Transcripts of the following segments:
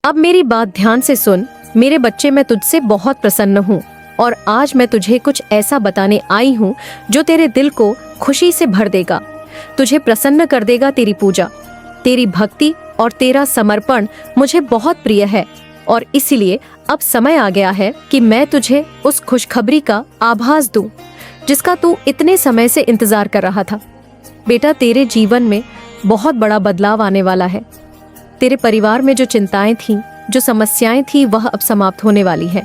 अब मेरी बात ध्यान से सुन मेरे बच्चे, मैं तुझसे बहुत प्रसन्न हूँ और आज मैं तुझे कुछ ऐसा बताने आई हूँ जो तेरे दिल को खुशी से भर देगा, तुझे प्रसन्न कर देगा। तेरी पूजा, तेरी भक्ति और तेरा समर्पण मुझे बहुत प्रिय है और इसीलिए अब समय आ गया है कि मैं तुझे उस खुशखबरी का आभास दूं जिसका तू इतने समय से इंतजार कर रहा था। बेटा, तेरे जीवन में बहुत बड़ा बदलाव आने वाला है। तेरे परिवार में जो चिंताएं थीं, जो समस्याएं थीं, वह अब समाप्त होने वाली है।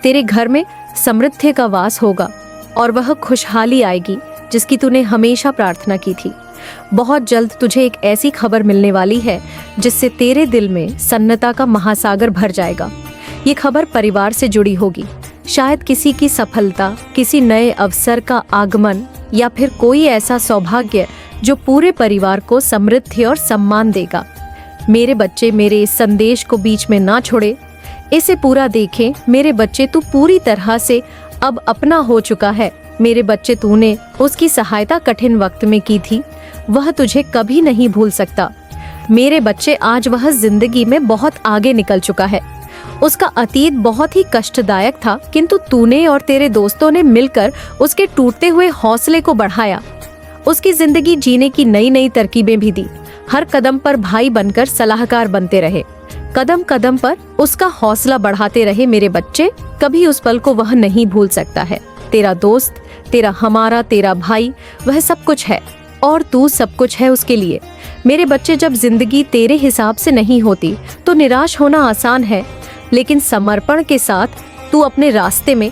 तेरे घर में समृद्धि का वास होगा और वह खुशहाली आएगी जिसकी तूने हमेशा प्रार्थना की थी। बहुत जल्द तुझे एक ऐसी खबर मिलने वाली है जिससे तेरे दिल में सन्नता का महासागर भर जाएगा। ये खबर परिवार से जुड़ी होगी, शायद किसी की सफलता, किसी नए अवसर का आगमन या फिर कोई ऐसा सौभाग्य जो पूरे परिवार को समृद्धि और सम्मान देगा। मेरे बच्चे, मेरे इस संदेश को बीच में ना छोड़े, इसे पूरा देखें। मेरे बच्चे, तू पूरी तरह से अब अपना हो चुका है। मेरे बच्चे, तूने उसकी सहायता कठिन वक्त में की थी, वह तुझे कभी नहीं भूल सकता। मेरे बच्चे, आज वह जिंदगी में बहुत आगे निकल चुका है। उसका अतीत बहुत ही कष्टदायक था, किंतु तूने और तेरे दोस्तों ने मिलकर उसके टूटते हुए हौसले को बढ़ाया, उसकी जिंदगी जीने की नई नई तरकीबें भी दी। हर कदम पर भाई बनकर सलाहकार बनते रहे, कदम कदम पर उसका हौसला बढ़ाते रहे। मेरे बच्चे, कभी उस पल को वह नहीं भूल सकता है। तेरा दोस्त, तेरा हमारा, तेरा भाई, वह सब कुछ है और तू सब कुछ है उसके लिए। मेरे बच्चे, जब जिंदगी तेरे हिसाब से नहीं होती तो निराश होना आसान है, लेकिन समर्पण के साथ तू अपने रास्ते में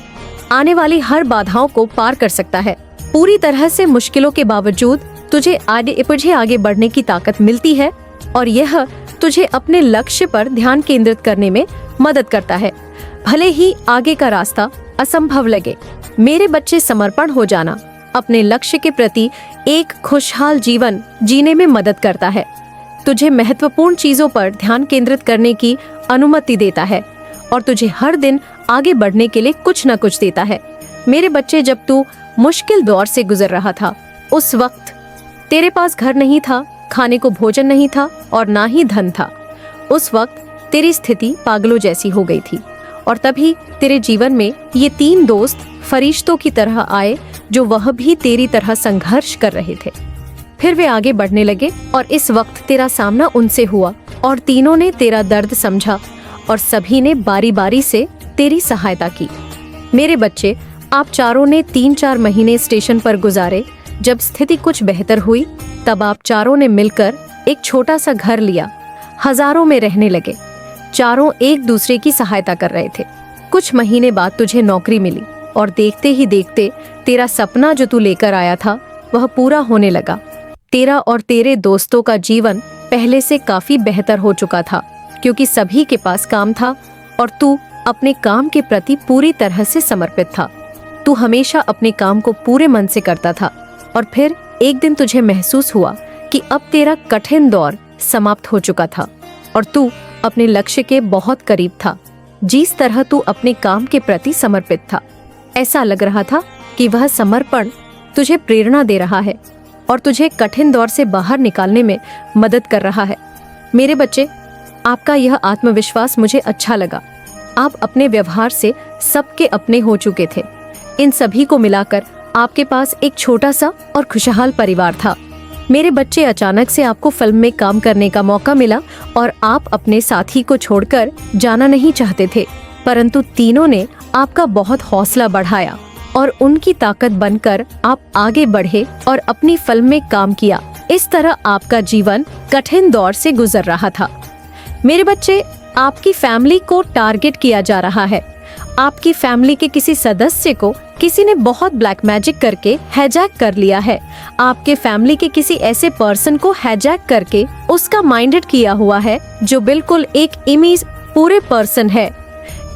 आने वाली हर बाधाओं को पार कर सकता है। पूरी तरह से मुश्किलों के बावजूद तुझे आगे बढ़ने की ताकत मिलती है और यह तुझे अपने लक्ष्य पर ध्यान केंद्रित करने में मदद करता है, भले ही आगे का रास्ता असंभव लगे। मेरे बच्चे, समर्पण हो जाना अपने लक्ष्य के प्रति एक खुशहाल जीवन जीने में मदद करता है, तुझे महत्वपूर्ण चीजों पर ध्यान केंद्रित करने की अनुमति देता है और तुझे हर दिन आगे बढ़ने के लिए कुछ न कुछ देता है। मेरे बच्चे, जब तू मुश्किल दौर से गुजर रहा था, उस वक्त तेरे पास घर नहीं था, खाने को भोजन नहीं था और ना ही धन था। उस वक्त तेरी स्थिति पागलों जैसी हो गई थी और तभी तेरे जीवन में ये 3 दोस्त फरिश्तों की तरह आए जो वह भी तेरी तरह संघर्ष कर रहे थे। फिर वे आगे बढ़ने लगे और इस वक्त तेरा सामना उनसे हुआ और तीनों ने तेरा दर्द समझा और सभी ने बारी बारी से तेरी सहायता की। मेरे बच्चे, आप चारों ने 3-4 महीने स्टेशन पर गुजारे। जब स्थिति कुछ बेहतर हुई तब आप चारों ने मिलकर एक छोटा सा घर लिया, हजारों में रहने लगे। चारों एक दूसरे की सहायता कर रहे थे। कुछ महीने बाद तुझे नौकरी मिली और देखते ही देखते तेरा सपना जो तू लेकर आया था वह पूरा होने लगा। तेरा और तेरे दोस्तों का जीवन पहले से काफी बेहतर हो चुका था क्योंकि सभी के पास काम था और तू अपने काम के प्रति पूरी तरह से समर्पित था। तू हमेशा अपने काम को पूरे मन से करता था और फिर एक दिन तुझे महसूस हुआ कि अब तेरा कठिन दौर समाप्त हो चुका था और तू अपने लक्ष्य के बहुत करीब था। जिस तरह तू अपने काम के प्रति समर्पित था, ऐसा लग रहा था कि वह समर्पण तुझे प्रेरणा दे रहा है और तुझे कठिन दौर से बाहर निकालने में मदद कर रहा है। मेरे बच्चे, आपका यह आत्मविश्वास मुझे अच्छा लगा। आप अपने व्यवहार से सबके अपने हो चुके थे। इन सभी को मिलाकर आपके पास एक छोटा सा और खुशहाल परिवार था। मेरे बच्चे, अचानक से आपको फिल्म में काम करने का मौका मिला और आप अपने साथी को छोड़कर जाना नहीं चाहते थे, परंतु तीनों ने आपका बहुत हौसला बढ़ाया और उनकी ताकत बनकर आप आगे बढ़े और अपनी फिल्म में काम किया। इस तरह आपका जीवन कठिन दौर से गुजर रहा था। मेरे बच्चे, आपकी फैमिली को टारगेट किया जा रहा है। आपकी फैमिली के किसी सदस्य को किसी ने बहुत ब्लैक मैजिक करके हैजैक कर लिया है। आपके फैमिली के किसी ऐसे पर्सन को हैजैक करके उसका माइंडेड किया हुआ है जो बिल्कुल एक इमेज पूरे पर्सन है।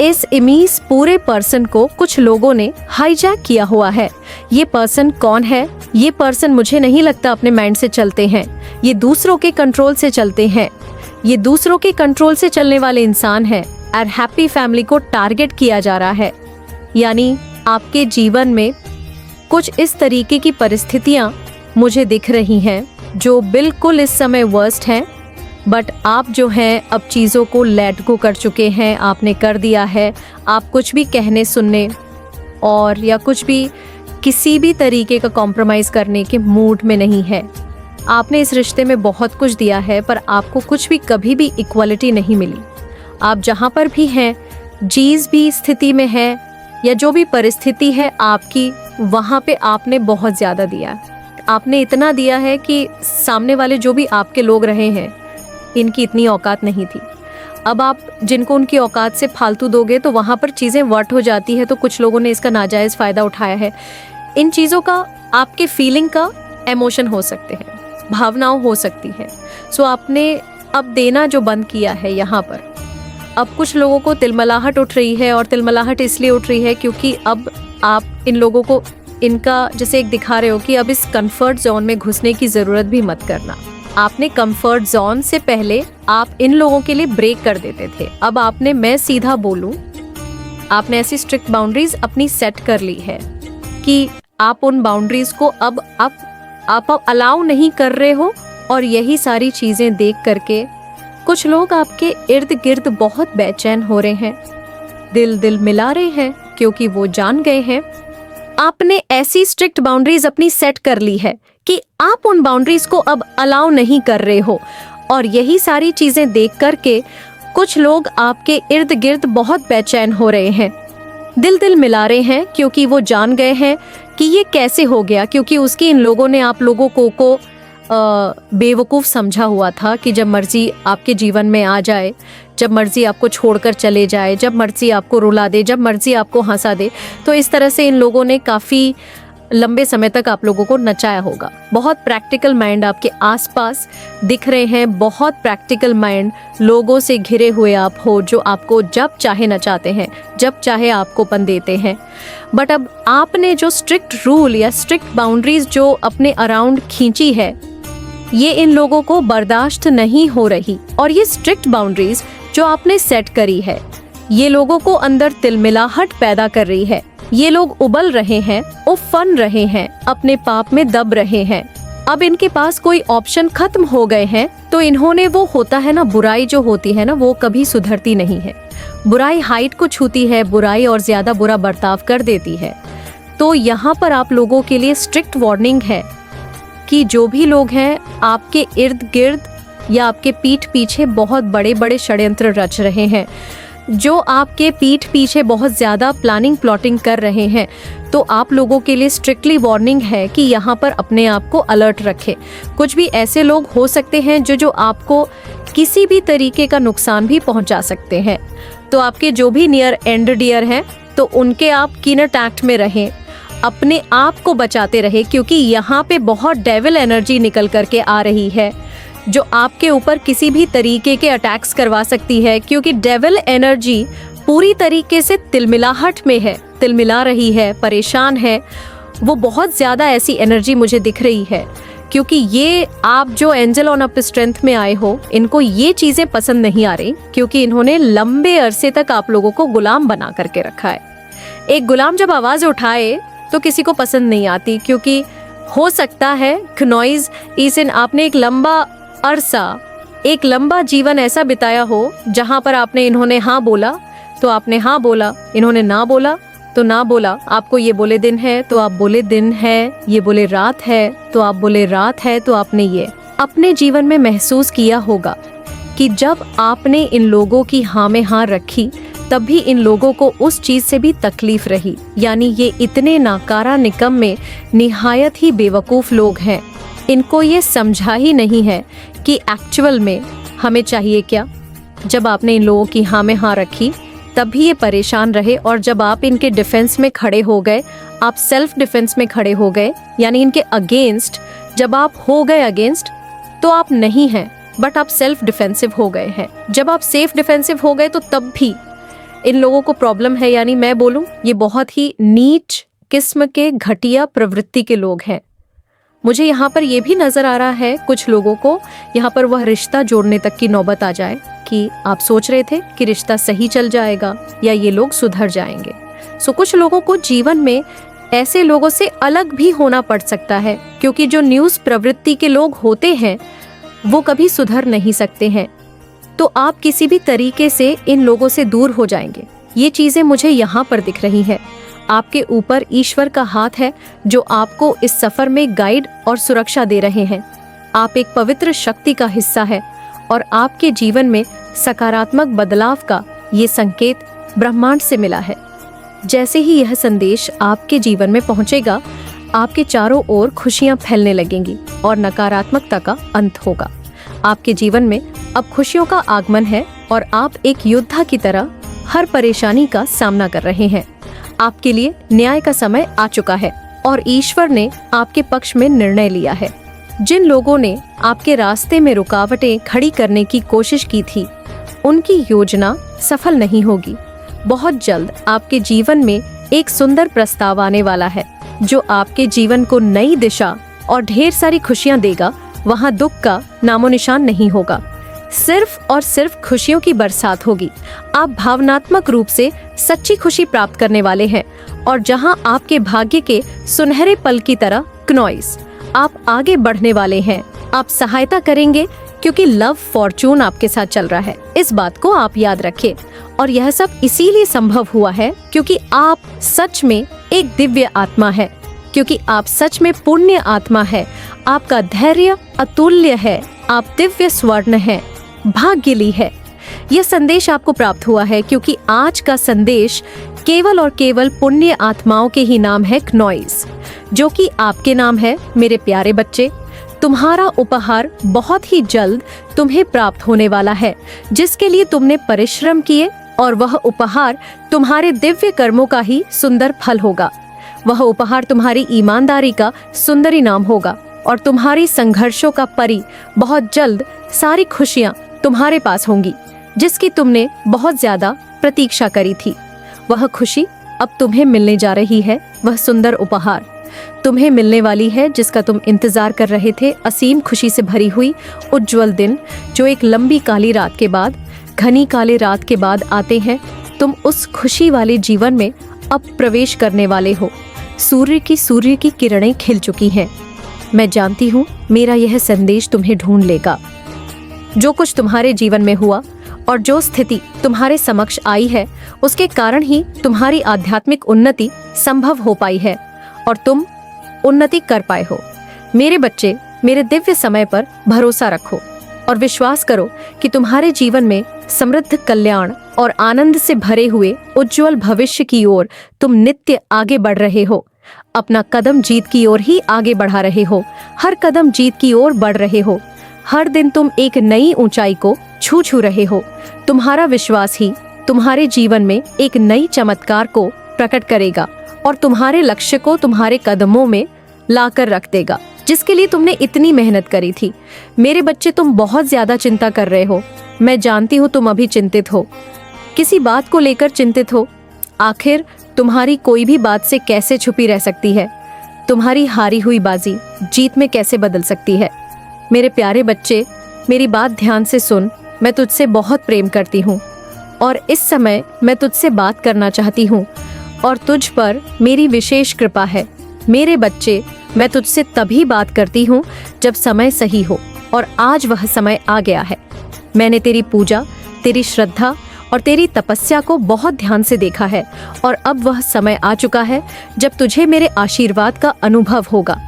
इस इमेज पूरे पर्सन को कुछ लोगों ने हाईजैक किया हुआ है। ये पर्सन कौन है? ये पर्सन मुझे नहीं लगता अपने माइंड से चलते हैं, ये दूसरों के कंट्रोल से चलते हैं। ये दूसरों के कंट्रोल से चलने वाले इंसान हैं और हैप्पी फैमिली को टारगेट किया जा रहा है। यानी आपके जीवन में कुछ इस तरीके की परिस्थितियां मुझे दिख रही हैं जो बिल्कुल इस समय वर्स्ट हैं। बट आप जो हैं अब चीज़ों को लेट गो कर चुके हैं, आपने कर दिया है। आप कुछ भी कहने सुनने और या कुछ भी किसी भी तरीके का कॉम्प्रोमाइज़ करने के मूड में नहीं है। आपने इस रिश्ते में बहुत कुछ दिया है पर आपको कुछ भी कभी भी इक्वलिटी नहीं मिली। आप जहाँ पर भी हैं, जिस भी स्थिति में है या जो भी परिस्थिति है आपकी, वहाँ पे आपने बहुत ज़्यादा दिया है। आपने इतना दिया है कि सामने वाले जो भी आपके लोग रहे हैं, इनकी इतनी औकात नहीं थी। अब आप जिनको उनकी औकात से फालतू दोगे तो वहाँ पर चीज़ें वर्ट हो जाती है। तो कुछ लोगों ने इसका नाजायज़ फ़ायदा उठाया है। इन चीज़ों का आपके फीलिंग का इमोशन हो सकते हैं, भावनाओं हो सकती है। सो आपने अब देना जो बंद किया है यहाँ पर, अब कुछ लोगों को तिलमलाहट उठ रही है। और तिलमलाहट इसलिए उठ रही है क्योंकि अब आप इन लोगों को इनका जैसे एक दिखा रहे हो कि अब इस कंफर्ट जोन में घुसने की ज़रूरत भी मत करना। आपने कंफर्ट जोन से पहले आप इन लोगों के लिए ब्रेक कर देते थे। अब आपने, मैं सीधा बोलूं, आपने ऐसी स्ट्रिक्ट बाउंड्रीज अपनी सेट कर ली है कि आप उन बाउंड्रीज को अब आप अलाउ नहीं कर रहे हो। और यही सारी चीज़ें देख करके कुछ लोग आपके इर्द गिर्द बहुत बेचैन हो रहे हैं, दिल मिला रहे हैं, क्योंकि वो जान गए हैं आपने ऐसी स्ट्रिक्ट बाउंड्रीज अपनी सेट कर ली है कि आप उन बाउंड्रीज को अब अलाउ नहीं कर रहे हो। और यही सारी चीजें देख करके कुछ लोग आपके इर्द गिर्द बहुत बेचैन हो रहे हैं, दिल मिला रहे हैं, क्योंकि वो जान गए हैं कि ये कैसे हो गया। क्योंकि उसकी इन लोगों ने आप लोगों को बेवकूफ़ समझा हुआ था कि जब मर्जी आपके जीवन में आ जाए, जब मर्जी आपको छोड़कर चले जाए, जब मर्जी आपको रुला दे, जब मर्जी आपको हंसा दे। तो इस तरह से इन लोगों ने काफ़ी लंबे समय तक आप लोगों को नचाया होगा। बहुत प्रैक्टिकल माइंड आपके आसपास दिख रहे हैं, बहुत प्रैक्टिकल माइंड लोगों से घिरे हुए आप हो, जो आपको जब चाहे नचाते हैं, जब चाहे आपको पन देते हैं। बट अब आपने जो स्ट्रिक्ट रूल या स्ट्रिक्ट बाउंड्रीज जो अपने अराउंड खींची है, ये इन लोगों को बर्दाश्त नहीं हो रही। और ये स्ट्रिक्ट बाउंड्रीज जो आपने सेट करी है, ये लोगों को अंदर तिलमिलाहट पैदा कर रही है। ये लोग उबल रहे हैं, उफन रहे हैं, अपने पाप में दब रहे हैं। अब इनके पास कोई ऑप्शन खत्म हो गए हैं। तो इन्होंने, वो होता है ना, बुराई जो होती है ना, वो कभी सुधरती नहीं है। बुराई हाइट को छूती है, बुराई और ज्यादा बुरा बर्ताव कर देती है। तो यहाँ पर आप लोगों के लिए स्ट्रिक्ट वार्निंग है कि जो भी लोग हैं आपके इर्द गिर्द या आपके पीठ पीछे बहुत बड़े बड़े षड्यंत्र रच रहे हैं, जो आपके पीठ पीछे बहुत ज़्यादा प्लानिंग प्लॉटिंग कर रहे हैं, तो आप लोगों के लिए स्ट्रिक्टली वार्निंग है कि यहाँ पर अपने आप को अलर्ट रखें। कुछ भी ऐसे लोग हो सकते हैं जो आपको किसी भी तरीके का नुकसान भी पहुँचा सकते हैं। तो आपके जो भी नियर एंड डियर हैं, तो उनके आप कीन अटैक्ट में रहें, अपने आप को बचाते रहे, क्योंकि यहाँ पे बहुत डेविल एनर्जी निकल करके आ रही है जो आपके ऊपर किसी भी तरीके के अटैक्स करवा सकती है। क्योंकि डेविल एनर्जी पूरी तरीके से तिलमिलाहट में है, तिलमिला रही है, परेशान है। वो बहुत ज़्यादा ऐसी एनर्जी मुझे दिख रही है, क्योंकि ये आप जो एंजल ऑन अप स्ट्रेंथ में आए हो, इनको ये चीज़ें पसंद नहीं आ रही, क्योंकि इन्होंने लंबे अरसे तक आप लोगों को गुलाम बना करके रखा है। एक गुलाम जब आवाज़ उठाए तो किसी को पसंद नहीं आती, क्योंकि हो सकता है नॉइज ईसन आपने एक लंबा अरसा, एक लंबा जीवन ऐसा बिताया हो जहां पर आपने, इन्होंने हाँ बोला तो आपने हाँ बोला, इन्होंने ना बोला तो ना बोला। आपको ये बोले दिन है तो आप बोले दिन है, ये बोले रात है तो आप बोले रात है। तो आपने ये अपने जीवन में महसूस किया होगा कि जब आपने इन लोगों की हाँ में हाँ रखी, तब भी इन लोगों को उस चीज से भी तकलीफ रही। यानी ये इतने नाकारा निकम्मे, निहायत ही बेवकूफ लोग हैं। इनको ये समझा ही नहीं है कि एक्चुअल में हमें चाहिए क्या। जब आपने इन लोगों की हाँ में हाँ रखी, तब भी ये परेशान रहे। और जब आप इनके डिफेंस में खड़े हो गए, आप सेल्फ डिफेंस में खड़े हो गए, यानी इनके अगेंस्ट जब आप हो गए अगेंस्ट, तो आप नहीं हैं, बट आप सेल्फ डिफेंसिव हो गए हैं। जब आप सेफ डिफेंसिव हो गए, तो तब भी इन लोगों को प्रॉब्लम है। यानी मैं बोलूं, ये बहुत ही नीच किस्म के घटिया प्रवृत्ति के लोग हैं। मुझे यहाँ पर यह भी नजर आ रहा है कुछ लोगों को यहाँ पर वह रिश्ता जोड़ने तक की नौबत आ जाए कि आप सोच रहे थे कि रिश्ता सही चल जाएगा या ये लोग सुधर जाएंगे। सो कुछ लोगों को जीवन में ऐसे लोगों से अलग भी होना पड़ सकता है, क्योंकि जो न्यूज़ प्रवृत्ति के लोग होते हैं वो कभी सुधर नहीं सकते हैं। तो आप किसी भी तरीके से इन लोगों से दूर हो जाएंगे। ये चीजें मुझे यहाँ पर दिख रही हैं। आपके ऊपर ईश्वर का हाथ है जो आपको इस सफर में गाइड और सुरक्षा दे रहे हैं। आप एक पवित्र शक्ति का हिस्सा है और आपके जीवन में सकारात्मक बदलाव का ये संकेत ब्रह्मांड से मिला है। जैसे ही यह संदेश आपके जीवन में पहुंचेगा, आपके चारों ओर खुशियां फैलने लगेंगी और नकारात्मकता का अंत होगा। आपके जीवन में अब खुशियों का आगमन है और आप एक योद्धा की तरह हर परेशानी का सामना कर रहे हैं। आपके लिए न्याय का समय आ चुका है और ईश्वर ने आपके पक्ष में निर्णय लिया है। जिन लोगों ने आपके रास्ते में रुकावटें खड़ी करने की कोशिश की थी, उनकी योजना सफल नहीं होगी। बहुत जल्द आपके जीवन में एक सुंदर प्रस्ताव आने वाला है जो आपके जीवन को नई दिशा और ढेर सारी खुशियां देगा। वहां दुख का नामो निशान नहीं होगा, सिर्फ और सिर्फ खुशियों की बरसात होगी। आप भावनात्मक रूप से सच्ची खुशी प्राप्त करने वाले हैं और जहां आपके भाग्य के सुनहरे पल की तरह क्नॉइस आप आगे बढ़ने वाले हैं। आप सहायता करेंगे क्योंकि लव फॉर्चून आपके साथ चल रहा है। इस बात को आप याद रखिए। और यह सब इसीलिए संभव हुआ है क्योंकि आप सच में एक दिव्य आत्मा है, क्योंकि आप सच में पुण्य आत्मा है। आपका धैर्य अतुल्य है। आप दिव्य स्वर्ण है, भाग्यली है। यह संदेश आपको प्राप्त हुआ है क्योंकि आज का संदेश केवल और केवल पुण्य आत्माओं के ही नाम है क्नॉइस, जो कि आपके नाम है। मेरे प्यारे बच्चे, तुम्हारा उपहार बहुत ही जल्द तुम्हें प्राप्त होने वाला है, जिसके लिए तुमने परिश्रम किए, और वह उपहार तुम्हारे दिव्य कर्मों का ही सुंदर फल होगा। वह उपहार तुम्हारी ईमानदारी का सुंदर इनाम होगा और तुम्हारी संघर्षों का परी बहुत जल्द सारी खुशियां तुम्हारे पास होंगी जिसकी तुमने बहुत ज्यादा प्रतीक्षा करी थी। वह खुशी अब तुम्हें मिलने जा रही है। वह सुंदर उपहार तुम्हें मिलने वाली है जिसका तुम इंतजार कर रहे थे। असीम खुशी से भरी हुई उज्जवल दिन जो एक लंबी काली रात के बाद, घनी काले रात के बाद आते हैं। तुम उस खुशी वाले जीवन में अब प्रवेश करने वाले हो। सूर्य की किरणें खिल चुकी हैं। मैं जानती हूँ मेरा यह संदेश तुम्हें ढूंढ लेगा। जो कुछ तुम्हारे जीवन में हुआ और जो स्थिति तुम्हारे समक्ष आई है, उसके कारण ही तुम्हारी आध्यात्मिक उन्नति संभव हो पाई है और तुम उन्नति कर पाए हो। मेरे बच्चे, मेरे दिव्य समय पर भरोसा रखो और विश्वास करो कि तुम्हारे जीवन में समृद्ध कल्याण और आनंद से भरे हुए उज्जवल भविष्य की ओर तुम नित्य आगे बढ़ रहे हो। अपना कदम जीत की ओर ही आगे बढ़ा रहे हो। हर कदम जीत की ओर बढ़ रहे हो। हर दिन तुम एक नई ऊंचाई को छू रहे हो। तुम्हारा विश्वास ही तुम्हारे जीवन में एक नई चमत्कार को प्रकट करेगा और तुम्हारे लक्ष्य को तुम्हारे कदमों में लाकर रख देगा, जिसके लिए तुमने इतनी मेहनत करी थी। मेरे बच्चे, तुम बहुत ज्यादा चिंता कर रहे हो। मैं जानती हूँ तुम अभी चिंतित हो, किसी बात को लेकर चिंतित हो। आखिर तुम्हारी कोई भी बात से कैसे छुपी रह सकती है? तुम्हारी हारी हुई बाजी जीत में कैसे बदल सकती है? मेरे प्यारे बच्चे, मेरी बात ध्यान से सुन। मैं तुझसे बहुत प्रेम करती हूँ और इस समय मैं तुझसे बात करना चाहती हूँ और तुझ पर मेरी विशेष कृपा है। मेरे बच्चे, मैं तुझसे तभी बात करती हूँ जब समय सही हो, और आज वह समय आ गया है। मैंने तेरी पूजा, तेरी श्रद्धा और तेरी तपस्या को बहुत ध्यान से देखा है और अब वह समय आ चुका है जब तुझे मेरे आशीर्वाद का अनुभव होगा।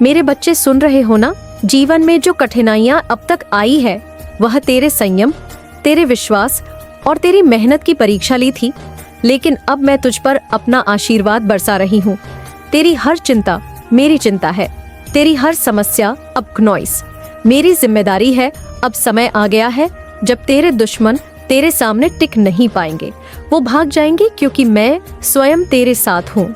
मेरे बच्चे, सुन रहे हो ना? जीवन में जो कठिनाइयां अब तक आई है, वह तेरे संयम, तेरे विश्वास और तेरी मेहनत की परीक्षा ली थी, लेकिन अब मैं तुझ पर अपना आशीर्वाद बरसा रही हूँ। तेरी हर चिंता मेरी चिंता है। तेरी हर समस्या अब क्नॉइस मेरी जिम्मेदारी है। अब समय आ गया है जब तेरे दुश्मन तेरे सामने टिक नहीं पाएंगे। वो भाग जाएंगे क्योंकि मैं स्वयं तेरे साथ हूँ।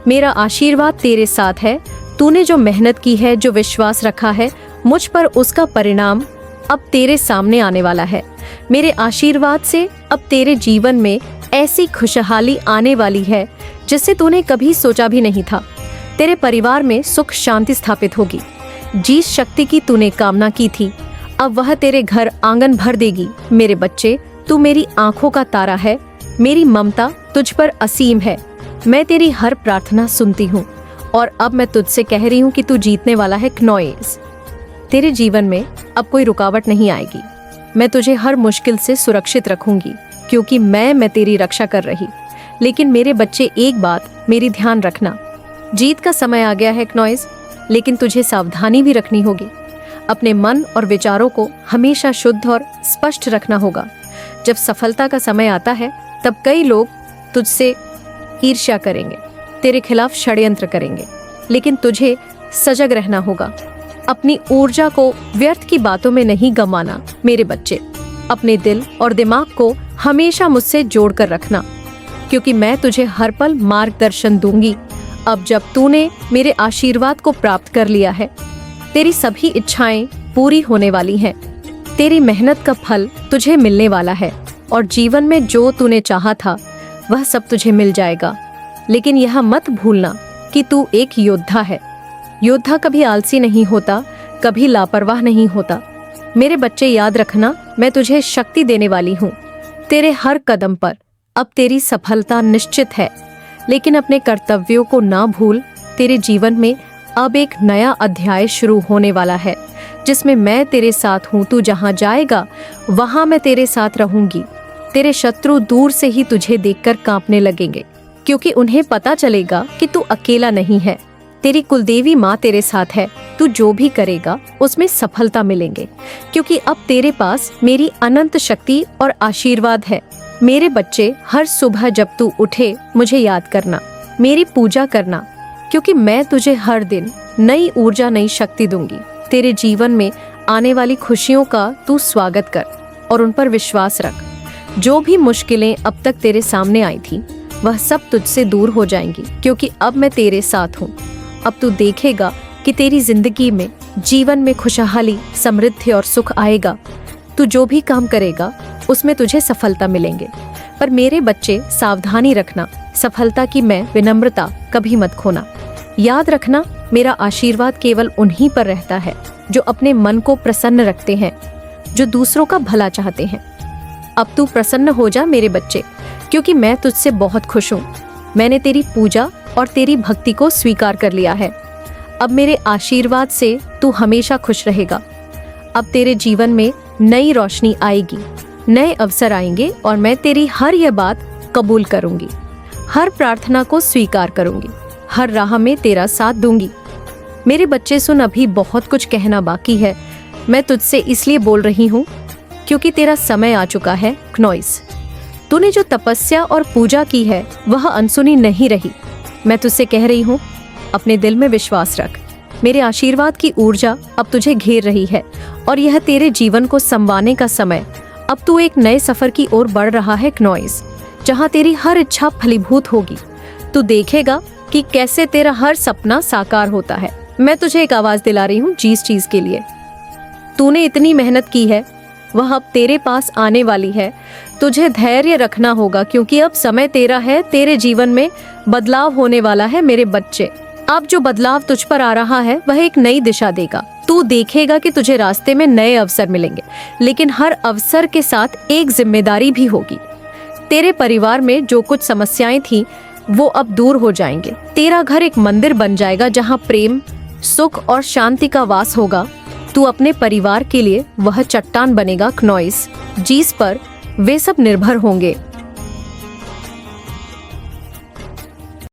मेरा आशीर्वाद तेरे साथ है। तूने जो मेहनत की है, जो विश्वास रखा है मुझ पर, उसका परिणाम अब तेरे सामने आने वाला है। मेरे आशीर्वाद से अब तेरे जीवन में ऐसी खुशहाली आने वाली है जिसे तूने कभी सोचा भी नहीं था। तेरे परिवार में सुख शांति स्थापित होगी। जिस शक्ति की तूने कामना की थी, अब वह तेरे घर आंगन भर देगी। मेरे बच्चे, तू मेरी आंखों का तारा है। मेरी ममता तुझ पर असीम है। मैं तेरी हर प्रार्थना सुनती हूँ और अब मैं तुझसे कह रही हूँ कि तू जीतने वाला है क्नॉइस। तेरे जीवन में अब कोई रुकावट नहीं आएगी। मैं तुझे हर मुश्किल से सुरक्षित रखूंगी, क्योंकि मैं तेरी रक्षा कर रही। लेकिन मेरे बच्चे, एक बात मेरी ध्यान रखना, जीत का समय आ गया है क्नॉइस, लेकिन तुझे सावधानी भी रखनी होगी। अपने मन और विचारों को हमेशा शुद्ध और स्पष्ट रखना होगा। जब सफलता का समय आता है तब कई लोग तुझसे ईर्ष्या करेंगे, तेरे खिलाफ षड्यंत्र करेंगे, लेकिन तुझे सजग रहना होगा। अपनी ऊर्जा को व्यर्थ की बातों में नहीं गंवाना मेरे बच्चे। अपने दिल और दिमाग को हमेशा मुझसे जोड़कर रखना, क्योंकि मैं तुझे हर पल मार्गदर्शन दूंगी। अब जब तूने मेरे आशीर्वाद को प्राप्त कर लिया है, तेरी सभी इच्छाएं पूरी होने वाली हैं। तेरी मेहनत का फल तुझे मिलने वाला है और जीवन में जो तूने चाहा था वह सब तुझे मिल जाएगा। लेकिन यह मत भूलना कि तू एक योद्धा है। योद्धा कभी आलसी नहीं होता, कभी लापरवाह नहीं होता। मेरे बच्चे, याद रखना, मैं तुझे शक्ति देने वाली हूँ। तेरे हर कदम पर अब तेरी सफलता निश्चित है। लेकिन अपने कर्तव्यों को ना भूल। तेरे जीवन में अब एक नया अध्याय शुरू होने वाला है, जिसमें मैं तेरे साथ हूँ। तू जहाँ जाएगा वहाँ मैं तेरे साथ रहूंगी। तेरे शत्रु दूर से ही तुझे देखकर कांपने लगेंगे, क्योंकि उन्हें पता चलेगा कि तू अकेला नहीं है। तेरी कुलदेवी माँ तेरे साथ है। तू जो भी करेगा उसमें सफलता मिलेंगे, क्योंकि अब तेरे पास मेरी अनंत शक्ति और आशीर्वाद है। मेरे बच्चे, हर सुबह जब तू उठे मुझे याद करना, मेरी पूजा करना, क्योंकि मैं तुझे हर दिन नई ऊर्जा, नई शक्ति दूंगी। तेरे जीवन में आने वाली खुशियों का तू स्वागत कर और उन पर विश्वास रख। जो भी मुश्किलें अब तक तेरे सामने आई थी वह सब तुझसे दूर हो जाएंगी, क्योंकि अब मैं तेरे साथ हूँ। अब तू देखेगा कि तेरी जिंदगी में, जीवन में खुशहाली, समृद्धि और सुख आएगा। तू जो भी काम करेगा उसमें तुझे सफलता मिलेंगे। पर मेरे बच्चे, सावधानी रखना, सफलता की मैं विनम्रता कभी मत खोना। याद रखना, मेरा आशीर्वाद केवल उन्हीं पर रहता है जो अपने मन को प्रसन्न रखते हैं, जो दूसरों का भला चाहते हैं। अब तू प्रसन्न हो जा मेरे बच्चे, क्योंकि मैं तुझसे बहुत खुश हूँ। मैंने तेरी पूजा और तेरी भक्ति को स्वीकार कर लिया है। अब मेरे आशीर्वाद से तू हमेशा खुश रहेगा। अब तेरे जीवन में नई रोशनी आएगी, नए अवसर आएंगे और मैं तेरी हर यह बात कबूल करूंगी, हर प्रार्थना को स्वीकार करूंगी, हर राह में तेरा साथ दूंगी। मेरे बच्चे सुन, अभी बहुत कुछ कहना बाकी है। मैं तुझसे इसलिए बोल रही हूँ क्योंकि तेरा समय आ चुका है क्नॉइस। तूने जो तपस्या और पूजा की है वह अनसुनी नहीं रही। मैं तुझसे कह रही हूँ, अपने दिल में विश्वास रख। मेरे आशीर्वाद की ऊर्जा अब तुझे घेर रही है और यह तेरे जीवन को संवारने का समय। अब तू एक नए सफर की ओर बढ़ रहा है क्नॉइस, जहाँ तेरी हर इच्छा फलीभूत होगी। तू देखेगा कि कैसे तेरा हर सपना साकार होता है। मैं तुझे एक आवाज दिला रही हूँ जिस चीज के लिए तूने इतनी मेहनत की है वह अब तेरे पास आने वाली है। तुझे धैर्य रखना होगा, क्योंकि अब समय तेरा है। तेरे जीवन में बदलाव होने वाला है मेरे बच्चे। अब जो बदलाव तुझ पर आ रहा है वह एक नई दिशा देगा। तू देखेगा कि तुझे रास्ते में नए अवसर मिलेंगे, लेकिन हर अवसर के साथ एक जिम्मेदारी भी होगी। तेरे परिवार में जो कुछ समस्याएं थी वो अब दूर हो जाएंगे। तेरा घर एक मंदिर बन जाएगा जहाँ प्रेम, सुख और शांति का वास होगा। तू अपने परिवार के लिए वह चट्टान बनेगा क्नॉइस, जिस पर वे सब निर्भर होंगे।